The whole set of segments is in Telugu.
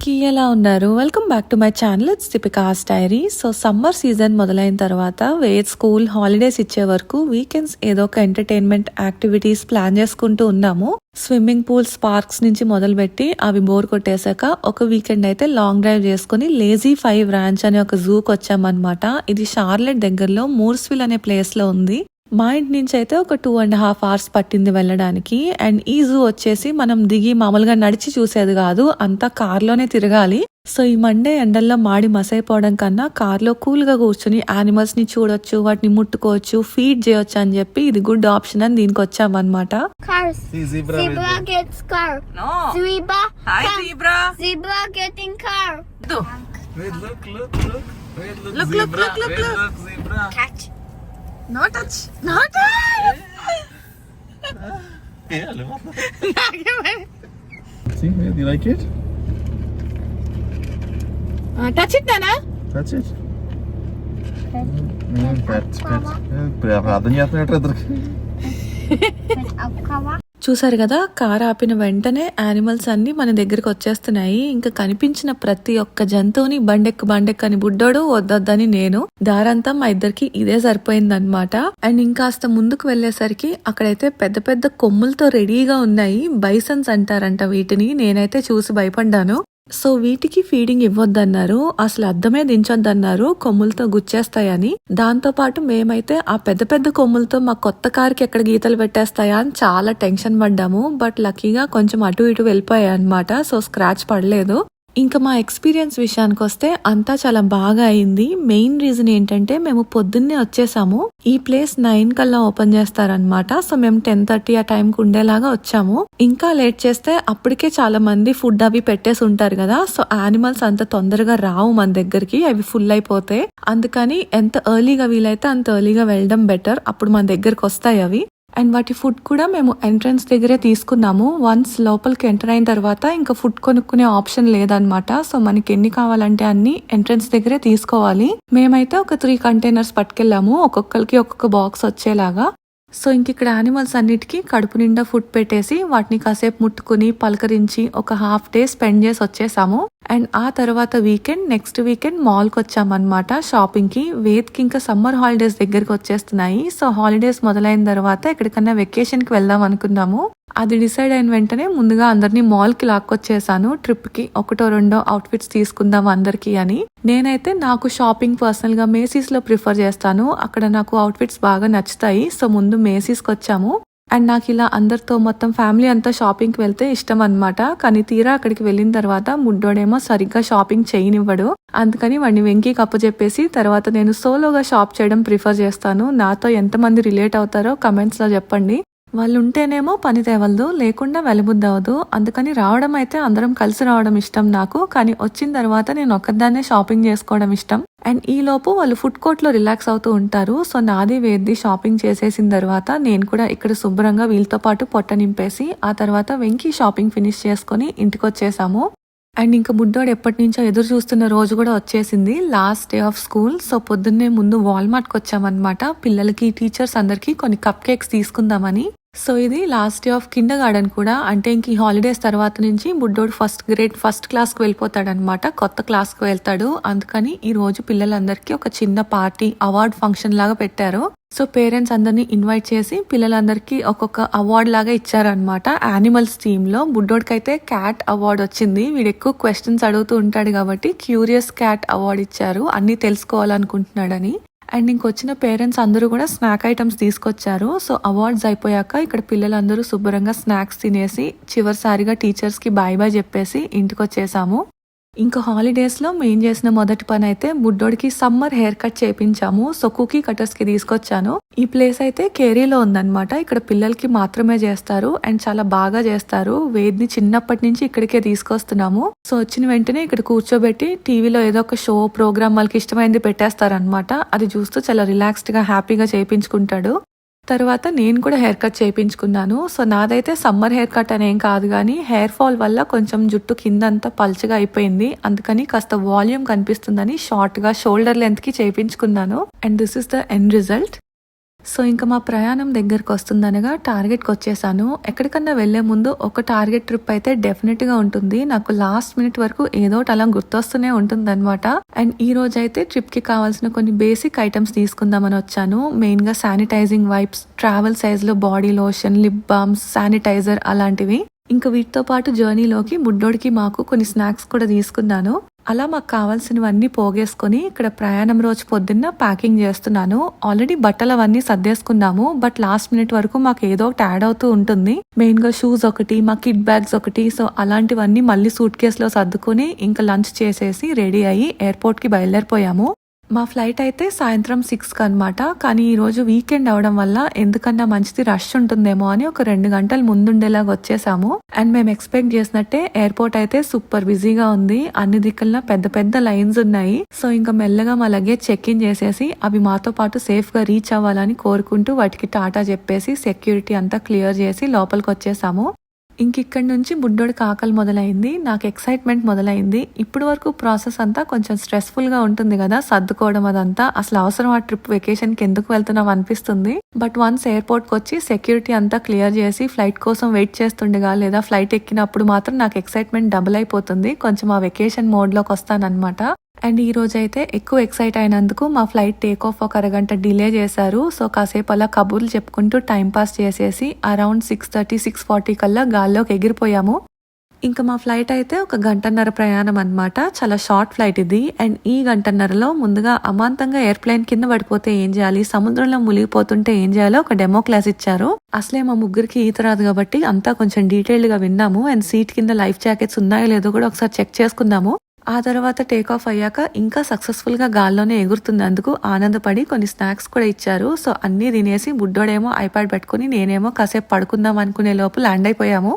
అందరికీ ఎలా ఉన్నారు? Welcome back to my channel. It's Deepika's diary. So summer season మొదలైన తర్వాత స్కూల్ హాలిడేస్ ఇచ్చే వరకు వీకెండ్స్ ఏదో ఒక ఎంటర్టైన్మెంట్ యాక్టివిటీస్ ప్లాన్ చేసుకుంటూ ఉన్నాము. స్విమ్మింగ్ పూల్స్, పార్క్స్ నుంచి మొదలుపెట్టి అవి బోర్ కొట్టేశాక ఒక వీకెండ్ అయితే లాంగ్ డ్రైవ్ చేసుకుని లేజీ 5 రాంచ్ అనే ఒక జూకి వచ్చామన్నమాట. ఇది షార్లెట్ దగ్గరలో మూర్స్విల్ అనే ప్లేస్ లో ఉంది. మా ఇంటి నుంచి అయితే ఒక 2.5 hours పట్టింది వెళ్ళడానికి. అండ్ ఈ జూ వచ్చేసి మనం దిగి మామూలుగా నడిచి చూసేది కాదు, అంతా కార్లోనే తిరగాలి. సో ఈ మండే ఎండల్లో మాడి మసైపోవడం కన్నా కార్లో కూల్ గా కూర్చుని యానిమల్స్ ని చూడొచ్చు, వాటిని ముట్టుకోవచ్చు, ఫీడ్ చేయొచ్చు అని చెప్పి ఇది గుడ్ ఆప్షన్ అని దీనికి వచ్చామన్నమాట. No touch. No touch. See, do you like it? Touch it, Nana. Touch it. Pet. Приятно చూసారు కదా, కార్ ఆపిన వెంటనే యానిమల్స్ అన్ని మన దగ్గరికి వచ్చేస్తున్నాయి. ఇంకా కనిపించిన ప్రతి ఒక్క జంతువుని బండెక్కు అని బుడ్డోడు, వద్దొద్దని నేను. దారంతా మా ఇద్దరికి ఇదే సరిపోయిందన్నమాట. అండ్ ఇంకాస్త ముందుకు వెళ్లేసరికి అక్కడైతే పెద్ద పెద్ద కొమ్ములతో రెడీగా ఉన్నాయి. బైసన్స్ అంటారంట వీటిని. నేనైతే చూసి భయపడ్డాను. సో వీటికి ఫీడింగ్ ఇవ్వద్దన్నారు, అసలు అద్దమే దించొద్దన్నారు, కొమ్ములతో గుచ్చేస్తాయని. దాంతో పాటు మేమైతే ఆ పెద్ద పెద్ద కొమ్ములతో మా కొత్త కార్కి ఎక్కడ గీతలు పెట్టేస్తాయా అని చాలా టెన్షన్ పడ్డాము. బట్ లక్కీగా కొంచెం అటు ఇటు వెళ్ళిపోయాయి అన్నమాట. సో స్క్రాచ్ పడలేదు. ఇంకా మా ఎక్స్పీరియన్స్ విషయానికి వస్తే అంతా చాలా బాగా అయింది. మెయిన్ రీజన్ ఏంటంటే మేము పొద్దున్నే వచ్చేసాము. ఈ ప్లేస్ 9 కల్లా ఓపెన్ చేస్తారనమాట. సో మేము 10:30 ఆ టైంకి ఉండేలాగా వచ్చాము. ఇంకా లేట్ చేస్తే అప్పటికే చాలా మంది ఫుడ్ అవి పెట్టేసి ఉంటారు కదా. సో యానిమల్స్ అంత తొందరగా రావు మన దగ్గరికి, అవి ఫుల్ అయిపోతే. అందుకని ఎంత ఎర్లీగా వీలైతే అంత ఎర్లీగా వెళ్ళడం బెటర్, అప్పుడు మన దగ్గరకు వస్తాయి అవి. అండ్ వాటి ఫుడ్ కూడా మేము ఎంట్రన్స్ దగ్గరే తీసుకున్నాము. వన్స్ లోపలికి ఎంటర్ అయిన తర్వాత ఇంకా ఫుడ్ కొనుక్కునే ఆప్షన్ లేదనమాట. సో మనకి ఎన్ని కావాలంటే అన్ని ఎంట్రన్స్ దగ్గరే తీసుకోవాలి. మేమైతే ఒక 3 కంటైనర్స్ పట్టుకెళ్ళాము, ఒక్కొక్కరికి ఒక్కొక్క బాక్స్ వచ్చేలాగా. సో ఇంక ఇక్కడ యానిమల్స్ అన్నిటికీ కడుపు నిండా ఫుడ్ పెట్టేసి వాటిని కాసేపు ముట్టుకుని పలకరించి ఒక హాఫ్ డే స్పెండ్ చేసి వచ్చేసాము. అండ్ ఆ తర్వాత నెక్స్ట్ వీకెండ్ మాల్కి వచ్చామన్నమాట షాపింగ్ కి. వేద్కి ఇంకా సమ్మర్ హాలిడేస్ దగ్గరికి వచ్చేస్తున్నాయి. సో హాలిడేస్ మొదలైన తర్వాత ఎక్కడికన్నా వెకేషన్ కి వెళ్దాం అనుకున్నాము. అది డిసైడ్ అయిన వెంటనే ముందుగా అందరినీ మాల్ కి లాక్కొచ్చేసాను. ట్రిప్ కి 1-2 అవుట్ఫిట్స్ తీసుకుందాం అందరికి అని. నేనైతే నాకు షాపింగ్ పర్సనల్ గా మేసీస్ లో ప్రిఫర్ చేస్తాను. అక్కడ నాకు అవుట్ఫిట్స్ బాగా నచ్చుతాయి. సో ముందు మేసీస్ కి వచ్చాము. అండ్ నాకు ఇలా అందరితో మొత్తం ఫ్యామిలీ అంతా షాపింగ్ కి వెళ్తే ఇష్టం అన్నమాట. కానీ తీరా అక్కడికి వెళ్ళిన తర్వాత ముడ్డోడేమో సరిగ్గా షాపింగ్ చేయనివ్వడు. అందుకని వాడిని వెంకీ కప్పు చెప్పేసి తర్వాత నేను సోలోగా షాప్ చేయడం ప్రిఫర్ చేస్తాను. నాతో ఎంతమంది రిలేట్ అవుతారో కమెంట్స్ లో చెప్పండి. వాళ్ళు ఉంటేనేమో పని తేవలదు, లేకుండా వెలబుద్ది అవ్వదు. అందుకని రావడం అయితే అందరం కలిసి రావడం ఇష్టం నాకు. కానీ వచ్చిన తర్వాత నేను ఒక్కదాన్నే షాపింగ్ చేసుకోవడం ఇష్టం. అండ్ ఈ లోపు వాళ్ళు ఫుడ్ కోర్ట్ లో రిలాక్స్ అవుతూ ఉంటారు. సో నాది వేద్ది షాపింగ్ చేసేసిన తర్వాత నేను కూడా ఇక్కడ శుభ్రంగా వీళ్ళతో పాటు పొట్ట నింపేసి ఆ తర్వాత వెంకీ షాపింగ్ ఫినిష్ చేసుకుని ఇంటికి వచ్చేసాము. అండ్ ఇంకా బుడ్డోడు ఎప్పటి నుంచో ఎదురు చూస్తున్న రోజు కూడా వచ్చేసింది, last day of school. So పొద్దున్నే ముందు వాల్మార్ట్కి వచ్చామన్నమాట. పిల్లలకి, టీచర్స్ అందరికి కొన్ని కప్ కేక్స్ తీసుకుందామని. సో ఇది last day of Kinder garden కూడా. అంటే ఇంక ఈ హాలిడేస్ తర్వాత నుంచి బుడ్డోడు ఫస్ట్ క్లాస్ కి వెళ్ళిపోతాడనమాట, కొత్త క్లాస్ కి వెళ్తాడు. అందుకని ఈ రోజు పిల్లలందరికీ ఒక చిన్న పార్టీ, అవార్డ్ ఫంక్షన్ లాగా పెట్టారు. సో పేరెంట్స్ అందరినీ ఇన్వైట్ చేసి పిల్లలందరికీ ఒక్కొక్క అవార్డ్ లాగా ఇచ్చారనమాట. యానిమల్స్ టీమ్ లో బుడ్డోడికైతే క్యాట్ అవార్డ్ వచ్చింది. వీడు ఎక్కువ క్వశ్చన్స్ అడుగుతూ ఉంటాడు కాబట్టి క్యూరియస్ క్యాట్ అవార్డ్ ఇచ్చారు, అన్ని తెలుసుకోవాలనుకుంటున్నాడని. అండ్ ఇంకొచ్చిన పేరెంట్స్ అందరూ కూడా స్నాక్ ఐటమ్స్ తీసుకొచ్చారు. సో అవార్డ్స్ అయిపోయాక ఇక్కడ పిల్లలందరూ శుభ్రంగా స్నాక్స్ తినేసి చివరిసారిగా టీచర్స్ కి బాయ్ చెప్పేసి ఇంటికి వచ్చేసాము. ఇంకా హాలిడేస్ లో మేం చేసిన మొదటి పని అయితే బుడ్డోడికి సమ్మర్ హెయిర్ కట్ చేపించాము. సో కుకీ కటర్స్ కి తీసుకొచ్చాను. ఈ ప్లేస్ అయితే కేరీలో ఉందన్నమాట. ఇక్కడ పిల్లలకి మాత్రమే చేస్తారు అండ్ చాలా బాగా చేస్తారు. వేద్ని చిన్నప్పటి నుంచి ఇక్కడికే తీసుకొస్తున్నాము. సో వచ్చిన వెంటనే ఇక్కడ కూర్చోబెట్టి టీవీలో ఏదో ఒక షో, ప్రోగ్రామ్ వాళ్ళకి ఇష్టమైంది పెట్టేస్తారనమాట. అది చూస్తూ చాలా రిలాక్స్డ్ గా హ్యాపీగా చేయించుకుంటాడు. తర్వాత నేను కూడా హెయిర్ కట్ చేయించుకున్నాను. సో నాదైతే సమ్మర్ హెయిర్ కట్ అనేం కాదు, కానీ హెయిర్ ఫాల్ వల్ల కొంచెం జుట్టు కిందంతా పల్చగా అయిపోయింది. అందుకని కాస్త వాల్యూమ్ కనిపిస్తుందని షార్ట్ గా షోల్డర్ లెంత్ కి చేయించుకున్నాను. And this is the end result. So ఇంకా మా ప్రయాణం దగ్గరకు వస్తుందనగా టార్గెట్కి వచ్చేసాను. ఎక్కడికన్నా వెళ్లే ముందు ఒక టార్గెట్ ట్రిప్ అయితే డెఫినెట్ గా ఉంటుంది. నాకు లాస్ట్ మినిట్ వరకు ఏదో ఒకటి అలా గుర్తొస్తూనే ఉంటుంది అనమాట. అండ్ ఈ రోజు అయితే ట్రిప్ కి కావాల్సిన కొన్ని బేసిక్ ఐటమ్స్ తీసుకుందామని వచ్చాను. మెయిన్ గా శానిటైజింగ్ వైప్స్, ట్రావెల్ సైజ్ లో body lotion, lip balms, sanitiser అలాంటివి. ఇంకా వీటితో పాటు జర్నీలోకి బుడ్డోడికి మాకు కొన్ని స్నాక్స్ కూడా తీసుకున్నాను. అలా మాకు కావాల్సినవన్నీ పోగేసుకొని ఇక్కడ ప్రయాణం రోజు పొద్దున్న ప్యాకింగ్ చేస్తున్నాను. ఆల్రెడీ బట్టలు అవన్నీ సర్దేసుకున్నాము, బట్ లాస్ట్ మినిట్ వరకు మాకు ఏదో ఒకటి యాడ్ అవుతూ ఉంటుంది. మెయిన్ గా షూస్ ఒకటి, మా కిడ్ బ్యాగ్స్ ఒకటి, సో అలాంటివన్నీ మళ్ళీ సూట్ కేసులో సర్దుకుని ఇంకా లంచ్ చేసేసి రెడీ అయ్యి ఎయిర్పోర్ట్ కి బయలుదేరిపోయాము. మా ఫ్లైట్ అయితే సాయంత్రం 6కి అనమాట. కానీ ఈ రోజు వీకెండ్ అవడం వల్ల ఎందుకన్నా మంచిది రష్ ఉంటుందేమో అని ఒక 2 గంటలు ముందుండేలాగా వచ్చేసాము. అండ్ మేము ఎక్స్పెక్ట్ చేసినట్టే ఎయిర్పోర్ట్ అయితే సూపర్ బిజీగా ఉంది. అన్ని దిక్కుల్లో పెద్ద పెద్ద లైన్స్ ఉన్నాయి. సో ఇంకా మెల్లగా మా లగేజ్ చెక్ ఇన్ చేసేసి అవి మాతో పాటు సేఫ్ గా రీచ్ అవ్వాలని కోరుకుంటూ వాటికి టాటా చెప్పేసి సెక్యూరిటీ అంతా క్లియర్ చేసి లోపలికి వచ్చేసాము. ఇంకిక్కడి నుంచి బుడ్డోడికి ఆకలి మొదలైంది, నాకు ఎక్సైట్మెంట్ మొదలైంది. ఇప్పుడు వరకు ప్రాసెస్ అంతా కొంచెం స్ట్రెస్ఫుల్ గా ఉంటుంది కదా, సర్దుకోవడం అదంతా. అసలు అవసరం ఆ ట్రిప్, వెకేషన్ కి ఎందుకు వెళ్తున్నాం అనిపిస్తుంది. బట్ వన్స్ ఎయిర్పోర్ట్ కి వచ్చి సెక్యూరిటీ అంతా క్లియర్ చేసి ఫ్లైట్ కోసం వెయిట్ చేస్తుండగా లేదా ఫ్లైట్ ఎక్కినప్పుడు మాత్రం నాకు ఎక్సైట్మెంట్ డబుల్ అయిపోతుంది. కొంచెం ఆ వెకేషన్ మోడ్ లోకి వస్తానన్నమాట. అండ్ ఈ రోజు అయితే ఎక్కువ ఎక్సైట్ అయినందుకు మా ఫ్లైట్ టేక్ ఆఫ్ ఒక అరగంట డిలే చేశారు. సో కాసేపు అలా కబుర్లు చెప్పుకుంటూ టైం పాస్ చేసేసి అరౌండ్ 6:30, 6:40 కల్లా గాల్లోకి ఎగిరిపోయాము. ఇంకా మా ఫ్లైట్ అయితే ఒక 1.5 గంటల ప్రయాణం అన్నమాట. చాలా షార్ట్ ఫ్లైట్ ఇది. అండ్ ఈ 1.5 గంటన్నరలో ముందుగా అమాంతంగా ఎయిర్ప్లేన్ కింద పడిపోతే ఏం చేయాలి, సముద్రంలో మునిగిపోతుంటే ఏం చేయాలో ఒక డెమో క్లాస్ ఇచ్చారు. అసలే మా ముగ్గురికి ఈత రాదు కాబట్టి అంతా కొంచెం డీటెయిల్డ్ గా విన్నాము. అండ్ సీట్ కింద లైఫ్ జాకెట్స్ ఉన్నాయో లేదో కూడా ఒకసారి చెక్ చేసుకుందాము. ఆ తర్వాత టేక్ ఆఫ్ అయ్యాక ఇంకా సక్సెస్ఫుల్ గా గాల్లోనే ఎగురుతున్నందుకు ఆనందపడి కొన్ని స్నాక్స్ కూడా ఇచ్చారు. సో అన్ని తినేసి బుడ్డోడేమో ఐప్యాడ్ పెట్టుకుని నేనేమో కాసేపు పడుకుందాం అనుకునే లోపు ల్యాండ్ అయిపోయాము.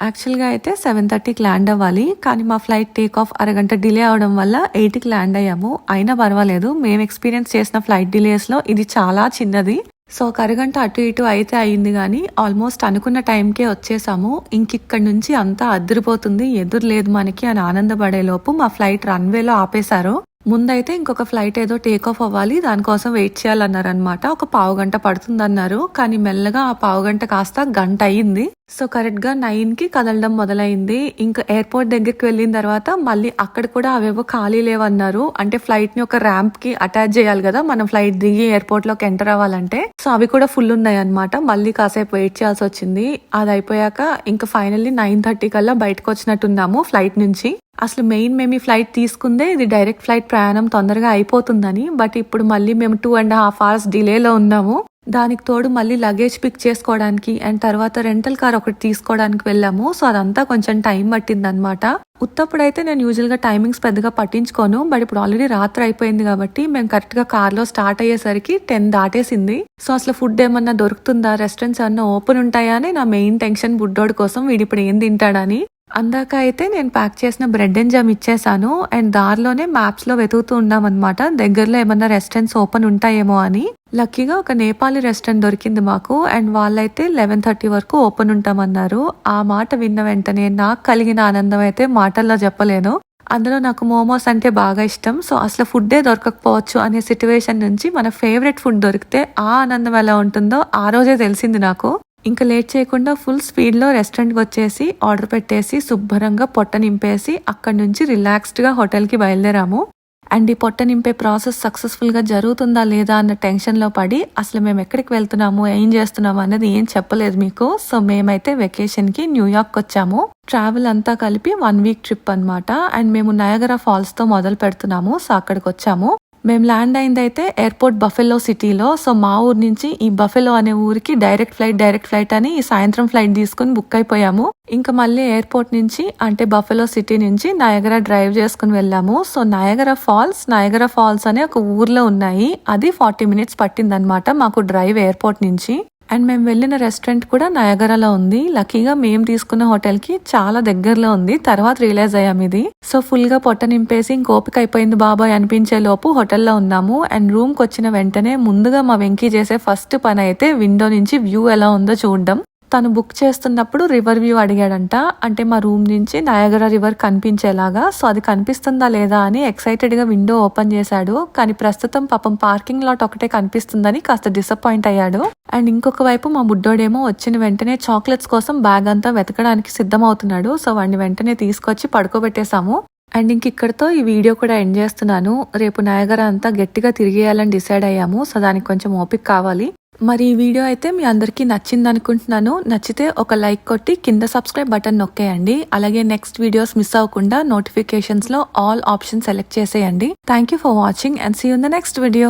యాక్చువల్ గా అయితే 7:30కి ల్యాండ్ అవ్వాలి, కానీ మా ఫ్లైట్ టేక్ ఆఫ్ అరగంట డిలే అవడం వల్ల 8కి ల్యాండ్ అయ్యాము. అయినా పర్వాలేదు, మేము ఎక్స్పీరియన్స్ చేసిన ఫ్లైట్ డిలేస్ లో ఇది చాలా చిన్నది. సో ఒక అరగంట అటు ఇటు అయితే అయింది, కానీ ఆల్మోస్ట్ అనుకున్న టైంకే వచ్చేసాము. ఇంకిక్కడి నుంచి అంతా అదిరిపోతుంది, ఎదురు లేదు మనకి అని ఆనందపడే లోపు మా ఫ్లైట్ రన్వేలో ఆపేశారు. ముందైతే ఇంకొక ఫ్లైట్ ఏదో టేక్ ఆఫ్ అవ్వాలి, దానికోసం వెయిట్ చేయాలన్నారు అనమాట. ఒక 1/2 గంట పడుతుందన్నారు, కానీ మెల్లగా ఆ 1/2 గంట కాస్త 1 గంట అయింది. సో కరెక్ట్ గా 9కి కదలడం మొదలైంది. ఇంకా ఎయిర్పోర్ట్ దగ్గరికి వెళ్ళిన తర్వాత మళ్ళీ అక్కడ కూడా అవేవో ఖాళీ లేవన్నారు. అంటే ఫ్లైట్ ని ఒక ర్యాంప్ కి అటాచ్ చేయాలి కదా మనం ఫ్లైట్ దిగి ఎయిర్పోర్ట్ లోకి ఎంటర్ అవ్వాలంటే. సో అవి కూడా ఫుల్ ఉన్నాయి అనమాట. మళ్ళీ కాసేపు వెయిట్ చేయాల్సి వచ్చింది. అది అయిపోయాక ఇంకా ఫైనల్లీ 9:30 కల్లా బయటకు వచ్చినట్టున్నాము ఫ్లైట్ నుంచి. అసలు మెయిన్ మేము ఈ ఫ్లైట్ తీసుకుందే ఇది డైరెక్ట్ ఫ్లైట్ ప్రయాణం తొందరగా అయిపోతుందని. బట్ ఇప్పుడు మళ్ళీ మేము 2.5 hours డిలేలో ఉన్నాము. దానికి తోడు మళ్ళీ లగేజ్ పిక్ చేసుకోవడానికి అండ్ తర్వాత రెంటల్ కార్ ఒకటి తీసుకోవడానికి వెళ్ళాము. సో అదంతా కొంచెం టైం పట్టింది అనమాట. ఉత్తప్పుడైతే నేను యూజువల్ గా టైమింగ్స్ పెద్దగా పట్టించుకోను, బట్ ఇప్పుడు ఆల్రెడీ రాత్రి అయిపోయింది కాబట్టి మేము కరెక్ట్ గా కార్ లో స్టార్ట్ అయ్యేసరికి 10 దాటేసింది. సో అసలు ఫుడ్ ఏమన్నా దొరుకుతుందా, రెస్టారెంట్స్ ఏమన్నా ఓపెన్ ఉంటాయా అని నా మెయిన్ టెన్షన్ బుడ్డోడి కోసం, వీడిప్పుడు ఏం తింటాడని. అందాక అయితే నేను ప్యాక్ చేసిన బ్రెడ్ అండ్ జామ్ ఇచ్చేసాను. అండ్ దారిలోనే మ్యాప్స్ లో వెతుకుతూ ఉన్నామన్నమాట, దగ్గరలో ఏమన్నా రెస్టారెంట్స్ ఓపెన్ ఉంటాయేమో అని. లక్కీగా ఒక నేపాలీ రెస్టారెంట్ దొరికింది మాకు. అండ్ వాళ్ళైతే 11:30 వరకు ఓపెన్ ఉంటామన్నారు. ఆ మాట విన్న వెంటనే నాకు కలిగిన ఆనందం అయితే మాటల్లో చెప్పలేను. అందులో నాకు మోమోస్ అంటే బాగా ఇష్టం. సో అసలు ఫుడ్డే దొరకకపోవచ్చు అనే సిచ్యువేషన్ నుంచి మన ఫేవరెట్ ఫుడ్ దొరికితే ఆ ఆనందం ఎలా ఉంటుందో ఆ రోజే తెలిసింది నాకు. ఇంకా లేట్ చేయకుండా ఫుల్ స్పీడ్ లో రెస్టారెంట్కి వచ్చేసి ఆర్డర్ పెట్టేసి శుభ్రంగా పొట్ట నింపేసి అక్కడి నుంచి రిలాక్స్డ్ గా హోటల్ కి బయలుదేరాము. అండ్ ఈ పొట్ట నింపే ప్రాసెస్ సక్సెస్ఫుల్ గా జరుగుతుందా లేదా అన్న టెన్షన్ లో పడి అసలు మేము ఎక్కడికి వెళ్తున్నాము, ఏం చేస్తున్నాము అన్నది ఏం చెప్పలేదు మీకు. సో మేమైతే వెకేషన్ కి న్యూయార్క్ వచ్చాము. ట్రావెల్ అంతా కలిపి 1 week ట్రిప్ అన్నమాట. అండ్ మేము నయాగరా ఫాల్స్ తో మొదలు పెడుతున్నాము. సో అక్కడికి వచ్చాము. మేము ల్యాండ్ అయిందైతే ఎయిర్పోర్ట్ బఫెలో సిటీలో. సో మా ఊరు నుంచి ఈ బఫెలో అనే ఊరికి డైరెక్ట్ ఫ్లైట్ అని ఈ సాయంత్రం ఫ్లైట్ తీసుకుని బుక్ అయిపోయాము. ఇంకా మళ్ళీ ఎయిర్పోర్ట్ నుంచి అంటే బఫెలో సిటీ నుంచి నయాగరా డ్రైవ్ చేసుకుని వెళ్ళాము. సో నయాగరా ఫాల్స్ అనే ఒక ఊర్లో ఉన్నాయి. అది 40 minutes పట్టిందనమాట మాకు డ్రైవ్ ఎయిర్పోర్ట్ నుంచి. అండ్ మేము వెళ్ళిన రెస్టారెంట్ కూడా నయాగరాలో ఉంది. లక్కీగా మేము తీసుకున్న హోటల్ కి చాలా దగ్గరలో ఉంది. తర్వాత రియలైజ్ అయ్యాం ఇది. సో ఫుల్ గా పొట్ట నింపేసి ఇంకోపిక అయిపోయింది బాబాయ్ అనిపించే లోపు హోటల్లో ఉన్నాము. అండ్ రూమ్ కి వచ్చిన వెంటనే ముందుగా మా వెంకీ చేసే ఫస్ట్ పని అయితే విండో నుంచి వ్యూ ఎలా ఉందో చూడడం. తను బుక్ చేస్తున్నప్పుడు రివర్ వ్యూ అడిగాడంట. అంటే మా రూమ్ నుంచి నయాగరా రివర్ కనిపించేలాగా. సో అది కనిపిస్తుందా లేదా అని ఎక్సైటెడ్ గా విండో ఓపెన్ చేశాడు. కానీ ప్రస్తుతం పాపం పార్కింగ్ లాట్ ఒకటే కనిపిస్తుందని కాస్త డిసప్పాయింట్ అయ్యాడు. అండ్ ఇంకొక వైపు మా బుడ్డోడేమో వచ్చిన వెంటనే చాక్లెట్స్ కోసం బ్యాగ్ అంతా వెతకడానికి సిద్ధమవుతున్నాడు. సో వాడిని వెంటనే తీసుకొచ్చి పడుకోబెట్టేశాము. అండ్ ఇంక ఇక్కడతో ఈ వీడియో కూడా ఎండ్ చేస్తున్నాను. రేపు నయాగరా అంతా గట్టిగా తిరిగేయాలని డిసైడ్ అయ్యాము. సో దానికి కొంచెం ఓపిక కావాలి. మరి ఈ వీడియో అయితే మీ అందరికీ నచ్చింది అనుకుంటున్నాను. నచ్చితే ఒక లైక్ కొట్టి కింద సబ్స్క్రైబ్ బటన్ నొక్కేయండి. అలాగే నెక్స్ట్ వీడియోస్ మిస్ అవ్వకుండా నోటిఫికేషన్స్ లో ఆల్ ఆప్షన్ సెలెక్ట్ చేసేయండి. Thank you for watching and see you in the next video.